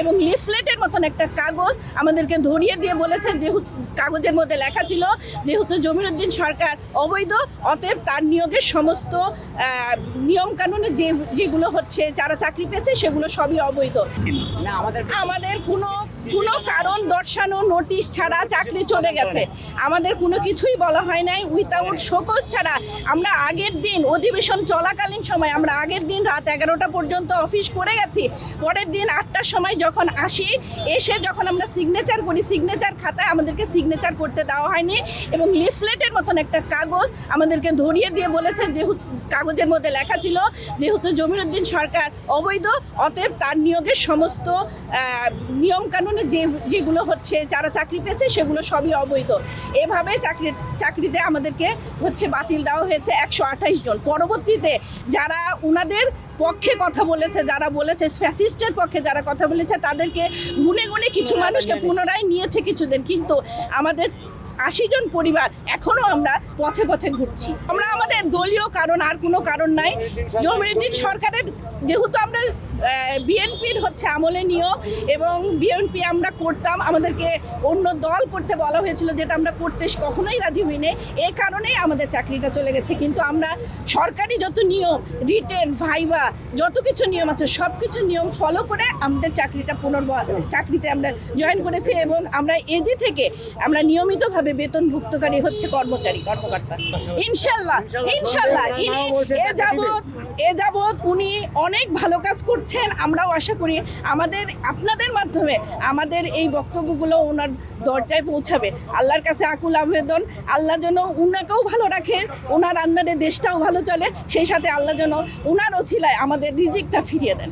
এবং লিফলেটের মতন একটা কাগজ আমাদেরকে ধরিয়ে দিয়ে বলেছে, যেহেতু কাগজের মধ্যে লেখা ছিল যেহেতু জমিরুদ্দিন সরকার অবৈধ, অতএব তার নিয়োগের সমস্ত নিয়মকানুনে যেগুলো হচ্ছে, যারা চাকরি পেয়েছে সেগুলো সবই অবৈধ। আমাদের কোনো কারণ দর্শানো নোটিশ ছাড়া চাকরি চলে গেছে, আমাদের কোনো কিছুই বলা হয় নাই। উইথাউট শোকজ ছাড়া আমরা আগের দিন অধিবেশন চলাকালীন সময় আমরা আগের দিন রাত 11টা পর্যন্ত অফিস করে গেছি। পরের দিন 8টার সময় যখন আসি, এসে যখন আমরা সিগনেচার করি, সিগনেচার খাতায় আমাদেরকে সিগনেচার করতে দেওয়া হয়নি এবং লিফলেটের মতন একটা কাগজ আমাদেরকে ধরিয়ে দিয়ে বলেছে, যেহেতু কাগজের মধ্যে লেখা ছিল যেহেতু জমিরুদ্দিন সরকার অবৈধ, অতএব তার নিয়োগের সমস্ত নিয়মকানুনে যেগুলো হচ্ছে, যারা চাকরি পেয়েছে সেগুলো সবই অবৈধ। এভাবে চাকরিতে আমাদেরকে বাতিল দেওয়া হয়েছে 128 জন। পরবর্তীতে যারা ওনাদের পক্ষে কথা বলেছে, যারা বলেছে ফ্যাসিস্টের পক্ষে যারা কথা বলেছে, তাদেরকে গুনে গুনে কিছু মানুষকে পুনরায় নিয়েছে কিছুদিন, কিন্তু আমাদের 80 জন পরিবার এখনো আমরা পথে পথে ঘুরছি। আমরা আমাদের দলীয় কারণ, আর কোনো কারণ নাই। জমিরুদ্দিন সরকারের যেহেতু আমরা বিএনপির আমলে নিয়োগ এবং বিএনপি আমরা করতাম, আমাদেরকে অন্য দল করতে বলা হয়েছিল, যেটা আমরা করতে কখনোই রাজি হইনি। এই কারণেই আমাদের চাকরিটা চলে গেছে। কিন্তু আমরা সরকারি যত নিয়ম, রিটেন, ভাইবা, যত কিছু নিয়ম আছে সব কিছু নিয়ম ফলো করে আমাদের চাকরিতে আমরা জয়েন করেছি এবং আমরা এজি থেকে আমরা নিয়মিতভাবে বেতনভুক্তকারী কর্মকর্তা। ইনশাল্লাহ এ যাবৎ উনি অনেক ভালো কাজ করছেন। আমরাও আশা করি আপনাদের মাধ্যমে আমাদের এই বক্তব্যগুলো ওনার দরজায় পৌঁছাবে। আল্লাহর কাছে আকুল আবেদন, আল্লাহ যেন উনাকেও ভালো রাখে, ওনার আন্ডারে দেশটাও ভালো চলে, সেই সাথে আল্লাহ যেন ওনার ওছিলায় আমাদের রিজিকটা ফিরিয়ে দেন।